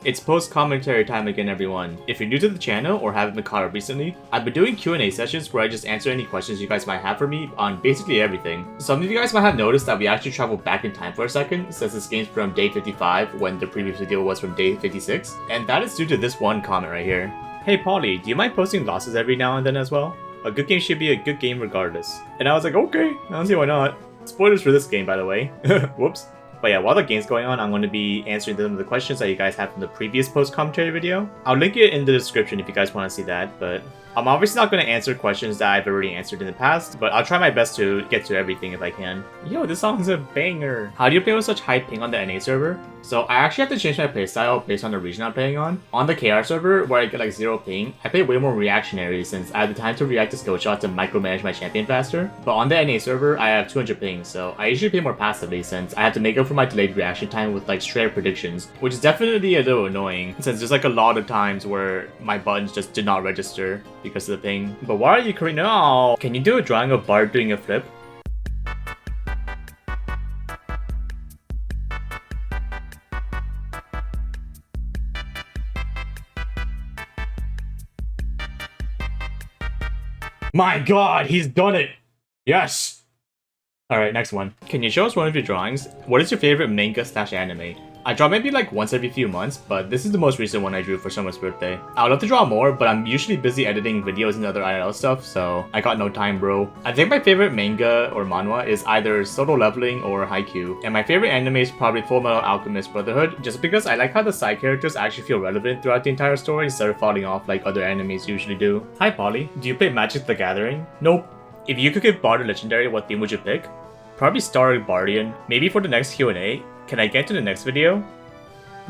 It's post-commentary time again, everyone. If you're new to the channel or haven't been caught up recently, I've been doing Q&A sessions where I just answer any questions you guys might have for me on basically everything. Some of you guys might have noticed that we actually traveled back in time for a second, since this game's from day 55 when the previous video was from day 56, and that is due to this one comment right here. Hey Polly, do you mind posting losses every now and then as well? A good game should be a good game regardless. And I was like, okay, I don't see why not. Spoilers for this game, by the way. Whoops. But yeah, while the game's going on, I'm going to be answering some of the questions that you guys had from the previous post-commentary video. I'll link it in the description if you guys want to see that, but I'm obviously not going to answer questions that I've already answered in the past, but I'll try my best to get to everything if I can. Yo, this song's a banger! How do you play with such high ping on the NA server? So I actually have to change my playstyle based on the region I'm playing on. On the KR server, where I get like 0 ping, I play way more reactionary since I have the time to react to skill shots and micromanage my champion faster. But on the NA server, I have 200 ping, so I usually play more passively since I have to make up for my delayed reaction time with like straight predictions, which is definitely a little annoying since there's like a lot of times where my buttons just did not register because of the ping. But why are you crying now? Can you do a drawing of Bard doing a flip? My god, he's done it! Yes! Alright, next one. Can you show us one of your drawings? What is your favorite manga/anime? I draw maybe like once every few months, but this is the most recent one I drew for someone's birthday. I would love to draw more, but I'm usually busy editing videos and other IRL stuff, so I got no time, bro. I think my favorite manga or manhwa is either Solo Leveling or Haikyuu, and my favorite anime is probably Fullmetal Alchemist Brotherhood, just because I like how the side characters actually feel relevant throughout the entire story instead of falling off like other animes usually do. Hi Polly, do you play Magic the Gathering? Nope. If you could give Bard a legendary, what theme would you pick? Probably Star Guardian. Maybe for the next Q&A. Can I get to the next video?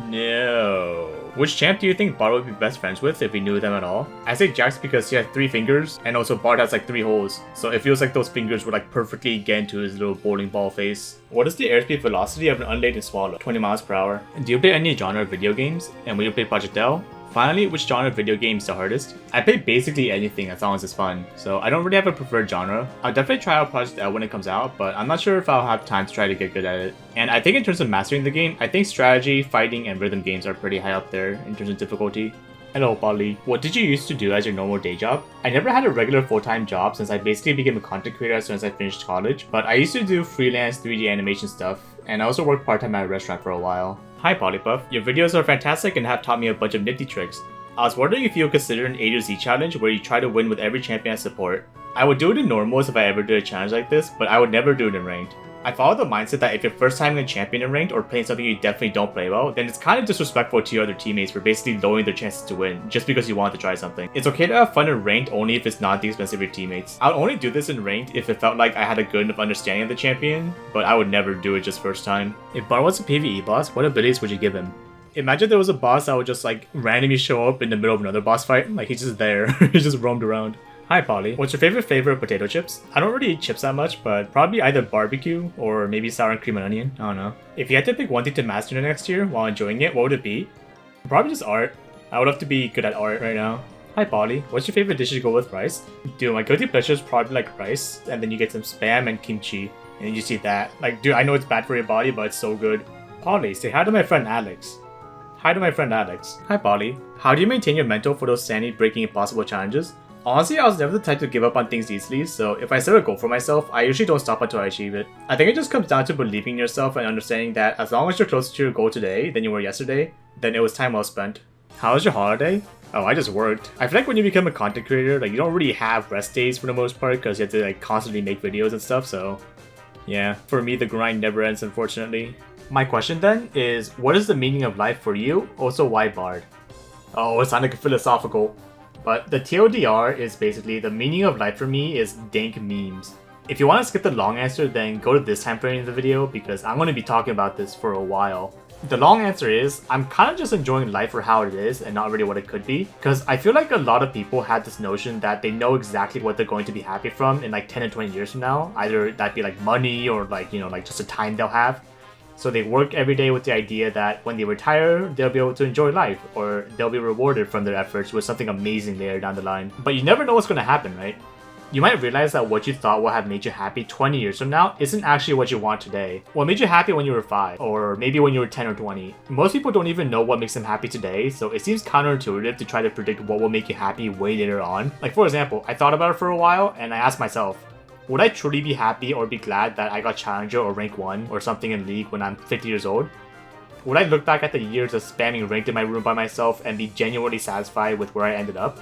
No. Which champ do you think Bard would be best friends with if we knew them at all? I say Jax because he has 3 fingers, and also Bard has like 3 holes, so it feels like those fingers would like perfectly get into his little bowling ball face. What is the airspeed velocity of an unladen swallow? 20 miles per hour. Do you play any genre of video games? And will you play Project L? Finally, which genre of video game is the hardest? I play basically anything as long as it's fun, so I don't really have a preferred genre. I'll definitely try out Project L when it comes out, but I'm not sure if I'll have time to try to get good at it. And I think in terms of mastering the game, I think strategy, fighting, and rhythm games are pretty high up there in terms of difficulty. Hello Polly, what did you used to do as your normal day job? I never had a regular full-time job since I basically became a content creator as soon as I finished college, but I used to do freelance 3D animation stuff, and I also worked part-time at a restaurant for a while. Hi Polypuff, your videos are fantastic and have taught me a bunch of nifty tricks. I was wondering if you would consider an A to Z challenge where you try to win with every champion I support. I would do it in normals if I ever did a challenge like this, but I would never do it in ranked. I follow the mindset that if you're first timing a champion in ranked or playing something you definitely don't play well, then it's kind of disrespectful to your other teammates for basically lowering their chances to win just because you want to try something. It's okay to have fun in ranked only if it's not the expense of your teammates. I would only do this in ranked if it felt like I had a good enough understanding of the champion, but I would never do it just first time. If Bard was a PvE boss, what abilities would you give him? Imagine there was a boss that would just like randomly show up in the middle of another boss fight, like he's just there, he just roamed around. Hi Polly, what's your favorite flavor of potato chips? I don't really eat chips that much, but probably either barbecue or maybe sour and cream and onion, I don't know. If you had to pick one thing to master the next year while enjoying it, what would it be? Probably just art. I would love to be good at art right now. Hi Polly, what's your favorite dish to go with rice? Dude, my guilty pleasure is probably like rice, and then you get some spam and kimchi, and then you just eat that. Like dude, I know it's bad for your body, but it's so good. Polly, say hi to my friend Alex. Hi to my friend Alex. Hi Polly, how do you maintain your mental for those sanity breaking impossible challenges? Honestly, I was never the type to give up on things easily, so if I set a goal for myself, I usually don't stop until I achieve it. I think it just comes down to believing in yourself and understanding that as long as you're closer to your goal today than you were yesterday, then it was time well spent. How was your holiday? Oh, I just worked. I feel like when you become a content creator, like you don't really have rest days for the most part because you have to like constantly make videos and stuff, so yeah, for me the grind never ends unfortunately. My question then is, what is the meaning of life for you? Also, why Bard? Oh, it sounded like philosophical. But the TLDR is basically the meaning of life for me is dank memes. If you want to skip the long answer, then go to this time frame in the video because I'm going to be talking about this for a while. The long answer is, I'm kind of just enjoying life for how it is and not really what it could be. Because I feel like a lot of people had this notion that they know exactly what they're going to be happy from in like 10 and 20 years from now. Either that be like money or like, you know, like just a time they'll have. So they work every day with the idea that when they retire, they'll be able to enjoy life, or they'll be rewarded from their efforts with something amazing later down the line. But you never know what's going to happen, right? You might realize that what you thought would have made you happy 20 years from now isn't actually what you want today. What made you happy when you were 5, or maybe when you were 10 or 20. Most people don't even know what makes them happy today, so it seems counterintuitive to try to predict what will make you happy way later on. Like for example, I thought about it for a while and I asked myself, would I truly be happy or be glad that I got Challenger or Rank 1 or something in League when I'm 50 years old? Would I look back at the years of spamming ranked in my room by myself and be genuinely satisfied with where I ended up?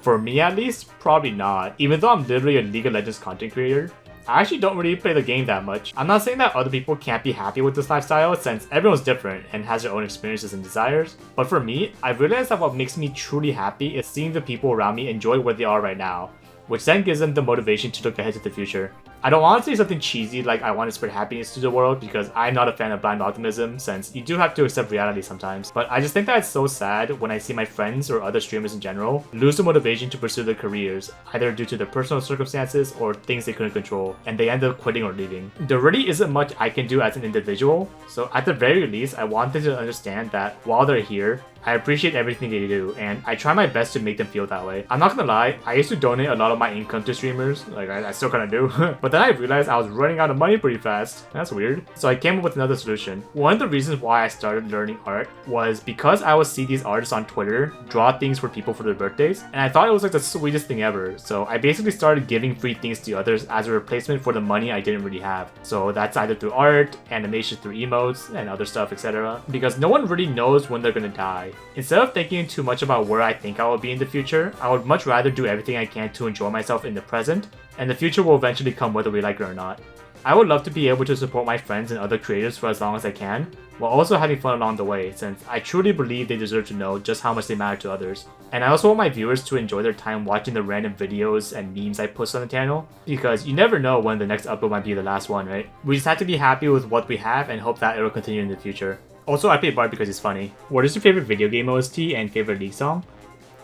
For me at least, probably not. Even though I'm literally a League of Legends content creator, I actually don't really play the game that much. I'm not saying that other people can't be happy with this lifestyle since everyone's different and has their own experiences and desires. But for me, I've realized that what makes me truly happy is seeing the people around me enjoy where they are right now, which then gives them the motivation to look ahead to the future. I don't want to say something cheesy like I want to spread happiness to the world because I'm not a fan of blind optimism since you do have to accept reality sometimes. But I just think that it's so sad when I see my friends or other streamers in general lose the motivation to pursue their careers, either due to their personal circumstances or things they couldn't control, and they end up quitting or leaving. There really isn't much I can do as an individual, so at the very least I want them to understand that while they're here, I appreciate everything they do, and I try my best to make them feel that way. I'm not gonna lie, I used to donate a lot of my income to streamers, like I still kinda do, but then I realized I was running out of money pretty fast. That's weird. So I came up with another solution. One of the reasons why I started learning art was because I would see these artists on Twitter draw things for people for their birthdays, and I thought it was like the sweetest thing ever. So I basically started giving free things to others as a replacement for the money I didn't really have. So that's either through art, animation through emotes, and other stuff, etc. Because no one really knows when they're gonna die. Instead of thinking too much about where I think I will be in the future, I would much rather do everything I can to enjoy myself in the present, and the future will eventually come whether we like it or not. I would love to be able to support my friends and other creators for as long as I can, while also having fun along the way, since I truly believe they deserve to know just how much they matter to others. And I also want my viewers to enjoy their time watching the random videos and memes I post on the channel, because you never know when the next upload might be the last one, right? We just have to be happy with what we have and hope that it will continue in the future. Also, I play Bard because he's funny. What is your favorite video game OST and favorite League song?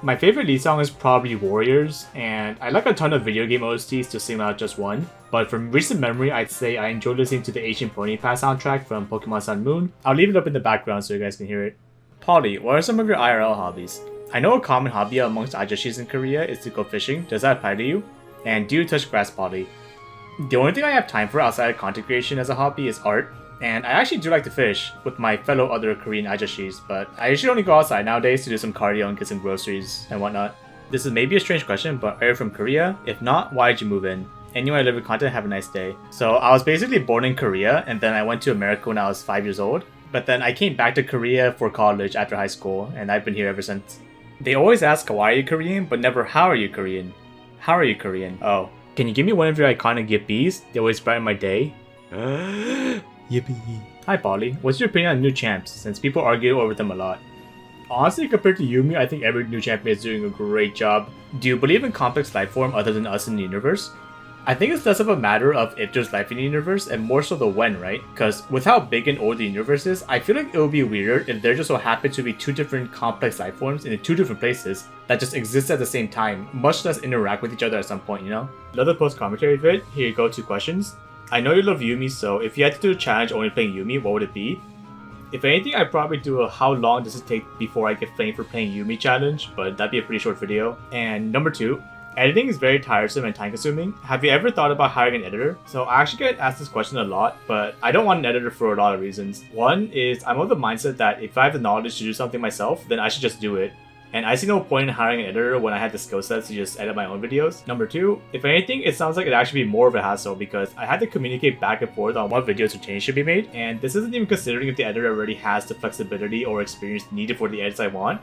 My favorite League song is probably Warriors, and I like a ton of video game OSTs to sing out just one. But from recent memory, I'd say I enjoy listening to the Ancient Poni Pass soundtrack from Pokemon Sun Moon. I'll leave it up in the background so you guys can hear it. Poly, what are some of your IRL hobbies? I know a common hobby amongst Ajashis in Korea is to go fishing. Does that apply to you? And do you touch grass, Poly? The only thing I have time for outside of content creation as a hobby is art. And I actually do like to fish with my fellow other Korean Ajashis, but I usually only go outside nowadays to do some cardio and get some groceries and whatnot. This is maybe a strange question, but are you from Korea? If not, why did you move in? Anyway, I live in content, have a nice day. So I was basically born in Korea, and then I went to America when I was 5 years old. But then I came back to Korea for college after high school, and I've been here ever since. They always ask why are you Korean, but never how are you Korean? How are you Korean? Oh. Can you give me one of your iconic yippies? They always brighten my day. Yippee. Hi Poly, what's your opinion on new champs, since people argue over them a lot? Honestly, compared to Yumi, I think every new champion is doing a great job. Do you believe in complex life form other than us in the universe? I think it's less of a matter of if there's life in the universe and more so the when, right? Because with how big and old the universe is, I feel like it would be weirder if there just so happened to be two different complex life forms in two different places that just exist at the same time, much less interact with each other at some point, you know? Another post-commentary vid, here you go, 2 questions. I know you love Yumi, so if you had to do a challenge only playing Yumi, what would it be? If anything, I'd probably do a how long does it take before I get flamed for playing Yumi challenge, but that'd be a pretty short video. And number 2, editing is very tiresome and time consuming. Have you ever thought about hiring an editor? So I actually get asked this question a lot, but I don't want an editor for a lot of reasons. One is I'm of the mindset that if I have the knowledge to do something myself, then I should just do it. And I see no point in hiring an editor when I had the skill sets to just edit my own videos. Number 2, if anything, it sounds like it'd actually be more of a hassle because I had to communicate back and forth on what videos or changes should be made, and this isn't even considering if the editor already has the flexibility or experience needed for the edits I want.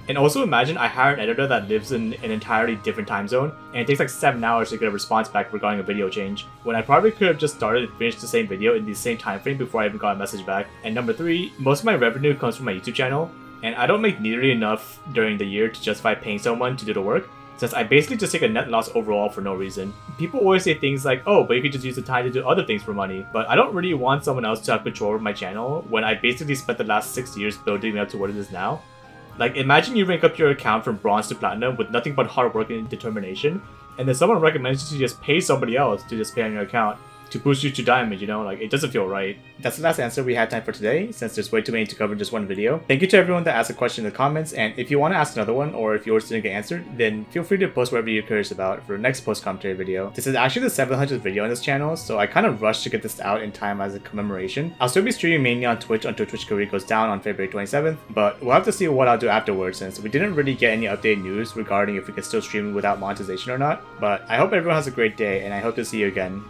And also imagine I hire an editor that lives in an entirely different time zone, and it takes like 7 hours to get a response back regarding a video change, when I probably could have just started and finished the same video in the same time frame before I even got a message back. And number 3, most of my revenue comes from my YouTube channel, and I don't make nearly enough during the year to justify paying someone to do the work, since I basically just take a net loss overall for no reason. People always say things like, oh, but you could just use the time to do other things for money, but I don't really want someone else to have control over my channel when I basically spent the last 6 years building it up to what it is now. Like, imagine you rank up your account from bronze to platinum with nothing but hard work and determination, and then someone recommends you to just pay somebody else to just pay on your account. to push you to diamond, you know? Like, it doesn't feel right. That's the last answer we had time for today, since there's way too many to cover in just one video. Thank you to everyone that asked a question in the comments, and if you want to ask another one, or if yours didn't get answered, then feel free to post whatever you're curious about for the next post commentary video. This is actually the 700th video on this channel, so I kind of rushed to get this out in time as a commemoration. I'll still be streaming mainly on Twitch until Twitch career goes down on February 27th, but we'll have to see what I'll do afterwards, since we didn't really get any updated news regarding if we can still stream without monetization or not. But I hope everyone has a great day, and I hope to see you again.